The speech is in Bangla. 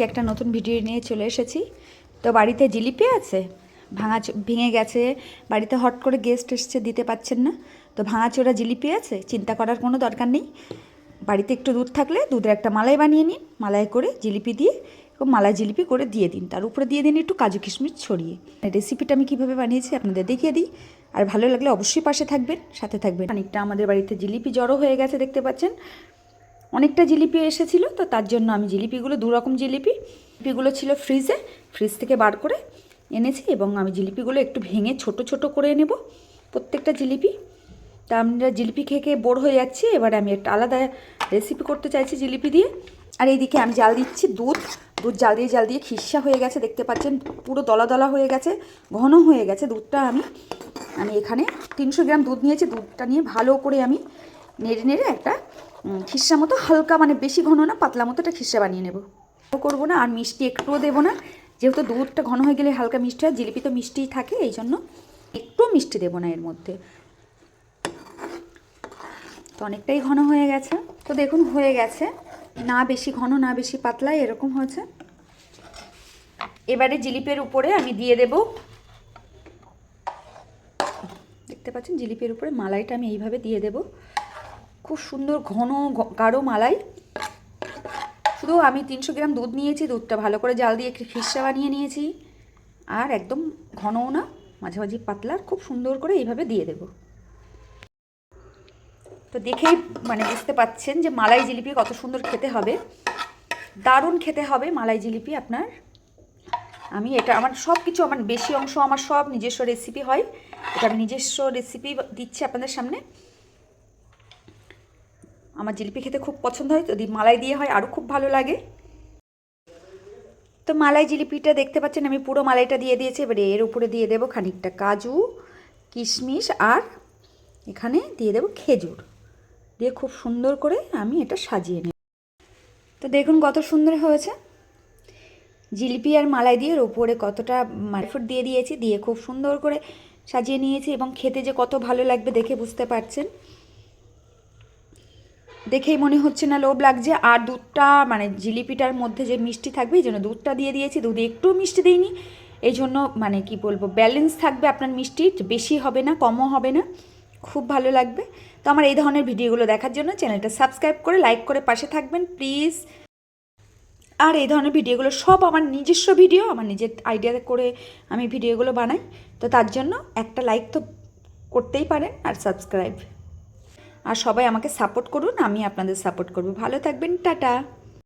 একটা নতুন ভিডিও নিয়ে চলে এসেছি। তো বাড়িতে জিলিপি আছে, ভেঙে গেছে, বাড়িতে হট করে গেস্ট এসছে, দিতে পাচ্ছেন না, তো ভাঙাচোরা জিলিপি আছে, চিন্তা করার কোনো দরকার নেই। বাড়িতে একটু দুধ থাকলে দুধের একটা মালাই বানিয়ে নিন, মালাই করে জিলিপি দিয়ে মালাই জিলিপি করে দিয়ে দিন, তার উপরে দিয়ে দিন একটু কাজু কিশমিশ ছড়িয়ে। রেসিপিটা আমি কীভাবে বানিয়েছি আপনাদের দেখিয়ে দিই, আর ভালো লাগলে অবশ্যই পাশে থাকবেন, সাথে থাকবেন। খানিকটা আমাদের বাড়িতে জিলিপি জড়ো হয়ে গেছে, দেখতে পাচ্ছেন অনেকটা জিলিপি এসেছিলো, তো তার জন্য আমি জিলিপিগুলো দুরকম জিলিপিগুলো ছিল ফ্রিজ থেকে বার করে এনেছি, এবং আমি জিলিপিগুলো একটু ভেঙে ছোট ছোট করে নেব প্রত্যেকটা জিলিপি। তা আমরা জিলিপি খেয়ে খেয়ে বোর হয়ে যাচ্ছি, এবার আমি একটা আলাদা রেসিপি করতে চাইছি জিলিপি দিয়ে। আর এইদিকে আমি জাল দিচ্ছি দুধ জাল দিয়ে খিসা হয়ে গেছে, দেখতে পাচ্ছেন পুরো দলা দলা হয়ে গেছে, ঘন হয়ে গেছে দুধটা। আমি এখানে 300 গ্রাম দুধ নিয়েছি, দুধটা নিয়ে ভালো করে আমি নেড়ে নেড়ে একটা খিসা মতো, হালকা মানে বেশি ঘন না, পাতলা মতো একটা খিসা বানিয়ে নেব। করবো না, আর মিষ্টি একটুও দেবো না, যেহেতু দুধটা ঘন হয়ে গেলে হালকা মিষ্টি হয়, জিলিপি তো মিষ্টিই থাকে, এই জন্য একটু মিষ্টি দেবো না এর মধ্যে। তো অনেকটাই ঘন হয়ে গেছে, তো দেখুন হয়ে গেছে, না বেশি ঘন না বেশি পাতলা, এরকম হয়েছে। এবারে জিলিপির উপরে আমি দিয়ে দেব, দেখতে পাচ্ছেন জিলিপির উপরে মালাইটা আমি এইভাবে দিয়ে দেব, খুব সুন্দর ঘন গাঢ় মালাই। শুধু আমি 300 গ্রাম দুধ নিয়েছি, দুধটা ভালো করে জাল দিয়ে একটু খিসা বানিয়ে নিয়েছি, আর একদম ঘনও না, মাঝামাঝি পাতলা, খুব সুন্দর করে এইভাবে দিয়ে দেব। তো দেখেই মানে বুঝতে পাচ্ছেন যে মালাই জিলিপি কত সুন্দর খেতে হবে, দারুণ খেতে হবে মালাই জিলিপি আপনার। আমি এটা আমার সব কিছু, আমার বেশি অংশ আমার সব নিজস্ব রেসিপি হয়, এটা আমি নিজস্ব রেসিপি দিচ্ছি আপনাদের সামনে। আমার জিলিপি খেতে খুব পছন্দ হয়, যদি মালাই দিয়ে হয় আরও খুব ভালো লাগে। তো মালাই জিলিপিটা দেখতে পাচ্ছেন আমি পুরো মালাইটা দিয়ে দিয়েছি, এবারে এর উপরে দিয়ে দেবো খানিকটা কাজু কিশমিশ, আর এখানে দিয়ে দেবো খেজুর, দিয়ে খুব সুন্দর করে আমি এটা সাজিয়ে নেব। তো দেখুন কত সুন্দর হয়েছে জিলিপি আর মালাই দিয়ে, এর উপরে কতটা মারফুট দিয়ে দিয়েছি, দিয়ে খুব সুন্দর করে সাজিয়ে নিয়েছি, এবং খেতে যে কত ভালো লাগবে দেখে বুঝতে পারছেন, দেখেই মনে হচ্ছে না লোভ লাগছে। আর দুধটা মানে জিলিপিটার মধ্যে যে মিষ্টি থাকবে, এই জন্য দুধটা দিয়ে দিয়েছি, দুধে একটু মিষ্টি দিইনি, এই জন্য মানে কি বলবো, ব্যালেন্স থাকবে আপনার মিষ্টি, বেশি হবে না কমও হবে না, খুব ভালো লাগবে। তো আমার এই ধরনের ভিডিওগুলো দেখার জন্য চ্যানেলটা সাবস্ক্রাইব করে লাইক করে পাশে থাকবেন প্লিজ। আর এই ধরনের ভিডিওগুলো সব আমার নিজস্ব ভিডিও, আমার নিজের আইডিয়া করে আমি ভিডিওগুলো বানাই, তো তার জন্য একটা লাইক তো করতেই পারেন, আর সাবস্ক্রাইব। আর সবাই আমাকে সাপোর্ট করুন, আমি আপনাদের সাপোর্ট করব। ভালো থাকবেন, টাটা।